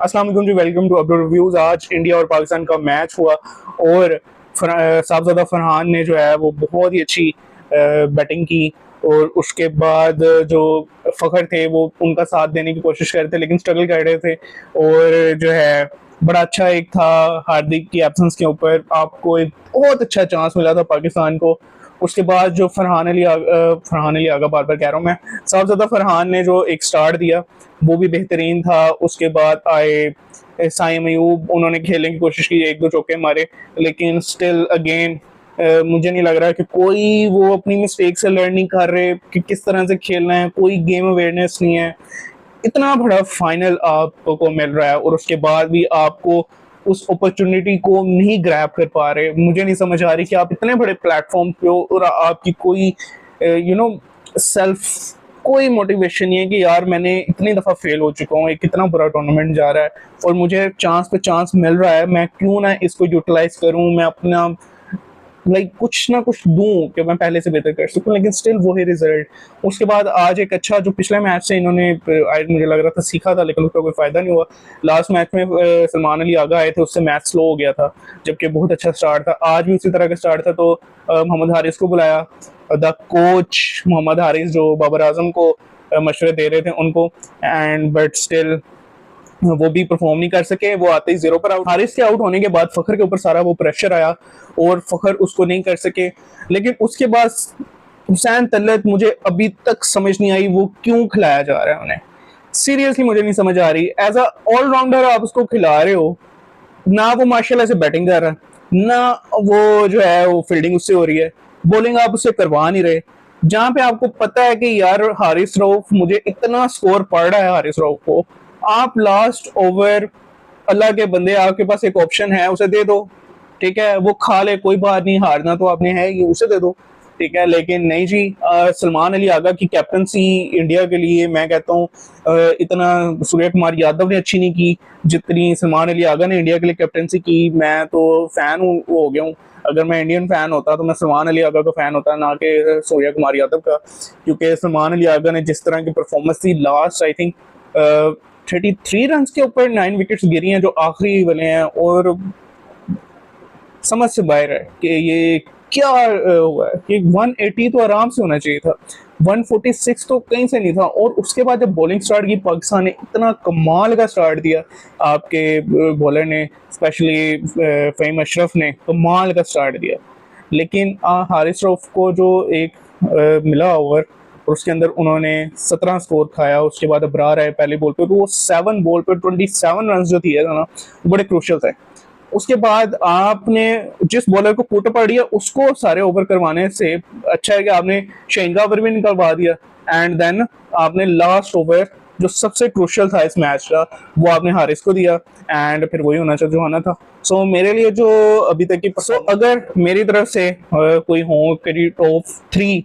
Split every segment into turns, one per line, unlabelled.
अस्सलाम वालेकुम जी, welcome to update reviews. आज इंडिया और पाकिस्तान का मैच हुआ और साहबजादा फरहान ने जो है वो बहुत ही अच्छी बैटिंग की और उसके बाद जो फ़खर थे वो उनका साथ देने की कोशिश कर रहे थे लेकिन स्ट्रगल कर रहे थे। और जो है बड़ा अच्छा एक था हार्दिक की एब्सेंस के ऊपर, आपको एक बहुत अच्छा चांस मिला था पाकिस्तान को। उसके बाद जो फरहान अली आगा बार बार कह रहा हूँ मैं, साहबजादा फरहान ने जो एक स्टार्ट दिया वो भी बेहतरीन था। उसके बाद आए साइम अयूब, उन्होंने खेलने की कोशिश की, एक दो चौके मारे, लेकिन स्टिल अगेन मुझे नहीं लग रहा कि कोई वो अपनी मिस्टेक से लर्न नहीं कर रहे कि किस तरह से खेलना है, कोई गेम अवेयरनेस नहीं है। इतना बड़ा फाइनल आपको मिल रहा है और उसके बाद भी आपको उस अपॉर्चुनिटी को नहीं ग्रैब कर पा रहे। मुझे नहीं समझ आ रही कि आप इतने बड़े प्लेटफॉर्म पे हो और आपकी कोई सेल्फ कोई मोटिवेशन नहीं है कि यार मैंने इतनी दफ़ा फेल हो चुका हूँ, एक कितना बुरा टूर्नामेंट जा रहा है और मुझे चांस पे चांस मिल रहा है, मैं क्यों ना इसको यूटिलाइज करूँ, मैं अपना कुछ ना कुछ दूं कि मैं पहले से बेहतर कर सकूं, लेकिन स्टिल वही रिजल्ट। उसके बाद आज एक अच्छा जो पिछले मैच से इन्होंने मुझे लग रहा था सीखा था, लेकिन उसका कोई फायदा नहीं हुआ। लास्ट मैच में सलमान अली आगा आए थे, उससे मैच स्लो हो गया था, जबकि बहुत अच्छा स्टार्ट था। आज भी उसी तरह का स्टार्ट था, तो मोहम्मद हारिस को बुलाया, द कोच मोहम्मद हारिस जो बाबर आजम को मशवरे दे रहे थे उनको, एंड बट स्टिल वो भी परफॉर्म नहीं कर सके। वो आते ही जीरो पर आउट। हारिस के आउट होने के बाद फखर के ऊपर सारा वो प्रेशर आया और फखर उसको नहीं कर सके। लेकिन उसके बाद हुसैन तलत, मुझे अभी तक समझ नहीं आई वो क्यों खिलाया जा रहा है उन्हें। सीरियसली मुझे नहीं समझ आ रही। एज अ ऑलराउंडर आप उसको खिला रहे हो ना, वो माशाल्लाह से बैटिंग कर रहा है ना, वो जो है वो फील्डिंग उससे हो रही है, बॉलिंग आप उससे करवा नहीं रहे। जहां पे आपको पता है कि यार हारिस रऊफ, मुझे इतना स्कोर पड़ रहा है हारिस रऊफ को, आप लास्ट ओवर अल्लाह के बंदे, आपके पास एक ऑप्शन है, उसे दे दो, ठीक है, वो खा ले, कोई बात नहीं, हारना तो आपने है ये, उसे दे दो, ठीक है। लेकिन नहीं जी, सलमान अली आगा की कैप्टनसी इंडिया के लिए मैं कहता हूँ इतना सूर्य कुमार यादव ने अच्छी नहीं की जितनी सलमान अली आगा ने इंडिया के लिए कैप्टनसी की। मैं तो फैन हो गया हूँ। अगर मैं इंडियन फैन होता तो मैं सलमान अली आगा का फैन होता, ना कि सूर्य कुमार यादव का, क्योंकि सलमान अली आगा ने जिस तरह की परफॉर्मेंस थी लास्ट, आई थिंक 33 रन के ऊपर 9 विकेट्स गिरी हैं जो आखिरी वाले हैं, और समझ से बाहर है कि ये क्या हुआ है कि 180 तो आराम से होना चाहिए था, 146 तो कहीं से नहीं था। और उसके बाद जब बॉलिंग स्टार्ट की पाकिस्तान ने, इतना कमाल का स्टार्ट दिया आपके बॉलर ने, स्पेशली फ़हीम अशरफ ने कमाल का स्टार्ट दिया। लेकिन हारिस रऊफ को जो एक मिला ओवर और उसके अंदर उन्होंने 17 स्कोर खाया। उसके बाद अबरार आए पहले बॉल पे, तो वो 7 बॉल पे 27 रन जो दिए ना, बड़े क्रूशियल थे। उसके बाद आपने जिस बॉलर को कोटा पड़ दिया उसको सारे ओवर करवाने से अच्छा है कि आपने शहीन ओवर भी निकलवा दिया, एंड देन आपने लास्ट ओवर जो सबसे क्रूशियल था इस मैच का वो आपने हारिस को दिया, एंड फिर वही होना चाहिए जो होना था। सो मेरे लिए जो अभी तक की अगर मेरी तरफ से कोई हो टॉप 3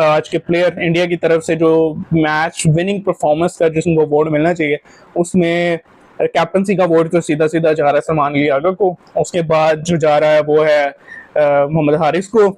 आज के प्लेयर इंडिया की तरफ से जो मैच विनिंग परफॉर्मेंस का जिसको अवार्ड मिलना चाहिए, उसमें कैप्टनसी का अवार्ड तो सीधा सीधा जा रहा है सलमान अली आगा को। उसके बाद जो जा रहा है वो है मोहम्मद हारिस को,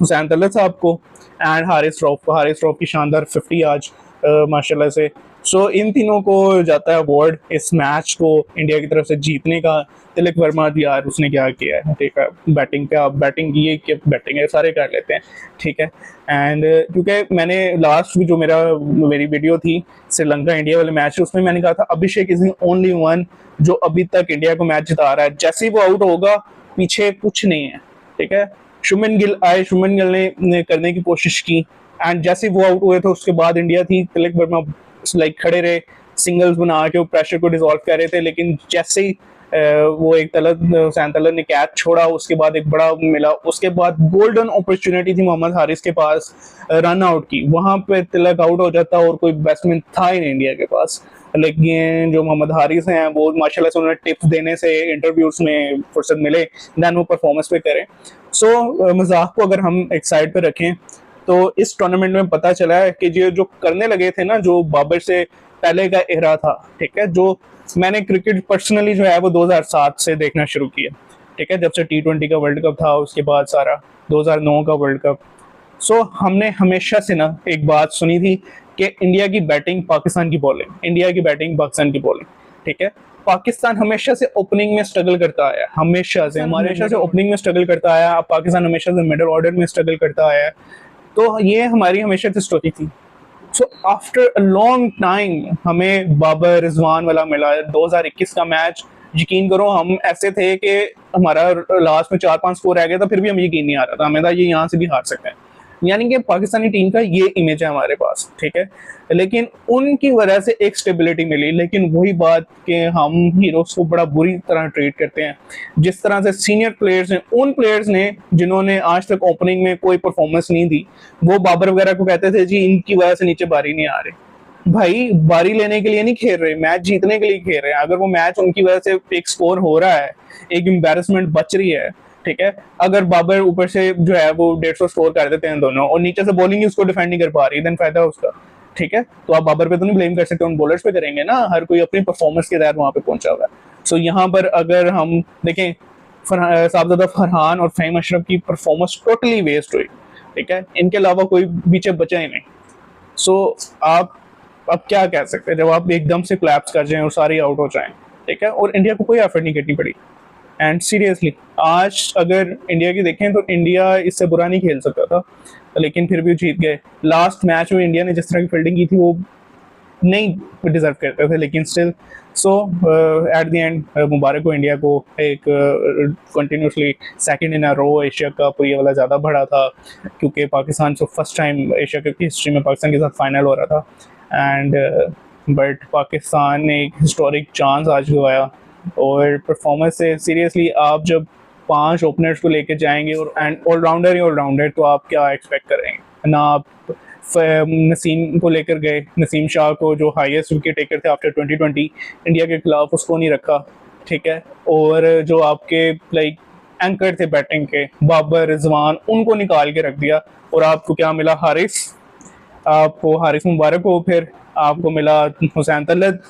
हुसैन तलत साहब को, एंड हारिस रऊफ की शानदार 50 आज माशाल्लाह से। सो इन तीनों को जाता है अवार्ड इस मैच को इंडिया की तरफ से जीतने का। तिलक वर्मा भी यार उसने क्या किया है, ठीक है, बैटिंग पे आप बैटिंग की है, बैटिंग है सारे कर लेते हैं, ठीक है। एंड क्योंकि मैंने लास्ट भी जो मेरी वीडियो थी श्रीलंका इंडिया वाले मैच, उसमें मैंने कहा था अभिषेक इज द ओनली वन जो अभी तक इंडिया को मैच जिता रहा है। जैसे ही वो आउट होगा पीछे कुछ नहीं है, ठीक है। शुभमन गिल आए, शुभमन गिल ने करने की कोशिश की, एंड जैसे ही वो आउट हुए थे उसके बाद इंडिया थी, तिलक वर्मा खड़े रहे, सिंगल्स बना के वो प्रेशर को डिसॉल्व कर रहे थे। लेकिन जैसे ही वो एक हुसैन तलत ने कैच छोड़ा, उसके बाद एक बड़ा मिला, उसके बाद गोल्डन अपॉर्चुनिटी थी मोहम्मद हारिस के पास रन आउट की, वहां पे तिलक आउट हो जाता और कोई बैट्समैन था ही नहीं इंडिया के पास। लेकिन जो मोहम्मद हारिस हैं वो माशाल्लाह से उन्हें टिप्स देने से इंटरव्यूज में फुर्सत मिले, देन वो परफॉर्मेंस पे करें। सो मजाक को अगर हम एक साइड पे रखें तो इस टूर्नामेंट में पता चला है कि जो करने लगे थे ना, जो बाबर से पहले का एरा था, ठीक है, जो मैंने क्रिकेट पर्सनली जो है वो 2007 से देखना शुरू किया, ठीक है, जब से T20 का वर्ल्ड कप था, उसके बाद सारा 2009 का वर्ल्ड कप। सो हमने हमेशा से ना एक बात सुनी थी कि इंडिया की बैटिंग, पाकिस्तान की बॉलिंग, इंडिया की बैटिंग, पाकिस्तान की बॉलिंग, ठीक है। पाकिस्तान हमेशा से ओपनिंग में स्ट्रगल करता आया है, हमेशा से ओपनिंग में स्ट्रगल करता आया। अब पाकिस्तान हमेशा से मिडिल ऑर्डर में स्ट्रगल करता आया है। तो ये हमारी हमेशा से स्टोरी थी। So after a long time हमें बाबर रिजवान वाला मिला। 2021 का मैच, यकीन करो हम ऐसे थे कि हमारा लास्ट में 4-5 स्कोर रह गया था, फिर भी हमें यकीन नहीं आ रहा था, हमें था ये यहाँ से भी हार सकते हैं। यानी कि पाकिस्तानी टीम का ये इमेज है हमारे पास, ठीक है। लेकिन उनकी वजह से एक स्टेबिलिटी मिली, लेकिन वही बात कि हम हीरोज को बड़ा बुरी तरह ट्रीट करते हैं। जिस तरह से सीनियर प्लेयर्स हैं, उन प्लेयर्स ने जिन्होंने आज तक ओपनिंग में कोई परफॉर्मेंस नहीं दी, वो बाबर वगैरह को कहते थे जी इनकी वजह से नीचे बारी नहीं आ रही। भाई बारी लेने के लिए नहीं खेल रहे, मैच जीतने के लिए खेल रहे हैं। अगर वो मैच उनकी वजह से एक स्कोर हो रहा है, एक एम्बैरेसमेंट बच रही है, ठीक है। अगर बाबर ऊपर से जो है वो 150 स्कोर कर देते हैं दोनों, और नीचे से बॉलिंग उसको डिफेंड नहीं कर पा रही, देन फायदा उसका, ठीक है। तो आप बाबर पे तो नहीं ब्लेम कर सकते, उन बॉलर्स पे करेंगे ना, हर कोई अपनी परफॉर्मेंस के तहत वहां पे पहुंचा हुआ है। सो यहाँ पर अगर हम देखें, साहबजादा फरहान और फहीम अशरफ की परफॉर्मेंस टोटली वेस्ट हुई, ठीक है। इनके अलावा कोई पीछे बचा ही नहीं। सो आप अब क्या कह सकते हैं जब आप एकदम से क्लैप्स कर जाएं और सारे आउट हो जाएं, ठीक है। और इंडिया को कोई एफर्ट नहीं करनी पड़ी। एंड सीरियसली आज अगर इंडिया की देखें तो इंडिया इससे बुरा नहीं खेल सकता था, लेकिन फिर भी जीत गए। लास्ट मैच में इंडिया ने जिस तरह की फील्डिंग की थी वो नहीं डिजर्व करते थे, लेकिन still so at the end मुबारक हो इंडिया को। एक continuously second in a row Asia cup, ये वाला ज़्यादा बढ़ा था क्योंकि पाकिस्तान से फर्स्ट टाइम एशिया कप की हिस्ट्री में पाकिस्तान के साथ फाइनल हो रहा था। एंड बट पाकिस्तान ने एक हिस्टोरिक चांस आज गवाया। और परफॉर्मेंस से सीरियसली आप जब 5 ओपनर्स को लेके जाएंगे और एंड ऑलराउंडर ही ऑलराउंडर, तो आप क्या एक्सपेक्ट करेंगे ना। आप नसीम को लेकर गए, नसीम शाह को जो हाईएस्ट विकेट टेकर थे आफ्टर 2020 इंडिया के खिलाफ, उसको नहीं रखा, ठीक है। और जो आपके लाइक एंकर थे बैटिंग के, बाबर रिजवान, उनको निकाल के रख दिया। और आपको क्या मिला? हारिस। आपको हारिस मुबारक हो, फिर आपको मिला हुसैन तलत।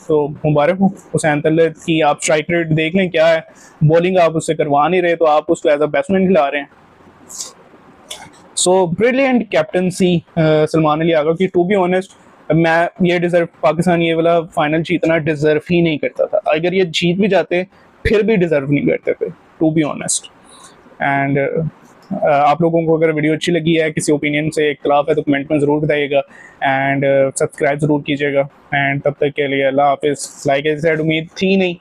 तो मुबारक हो हुसैन तलत की। आप स्ट्राइक रेट देख लें क्या है, बॉलिंग आप उससे करवा नहीं रहे, तो आप उसको एज अ बैट्समैन खिला रहे हैं। So brilliant captaincy Salman Ali Agha की। टू बी ऑनेस्ट, मैं ये डिजर्व, पाकिस्तान ये वाला फाइनल जीतना डिजर्व ही नहीं करता था। अगर ये जीत भी जाते फिर भी डिजर्व नहीं करते थे, टू बी ऑनेस्ट। एंड आप लोगों को अगर वीडियो अच्छी लगी है, किसी ओपिनियन से इख्तलाफ है, तो कमेंट में ज़रूर बताइएगा। एंड सब्सक्राइब ज़रूर कीजिएगा। एंड तब तक के लिए अल्लाह हाफिज़। लाइक एज सेड, उम्मीद थी नहीं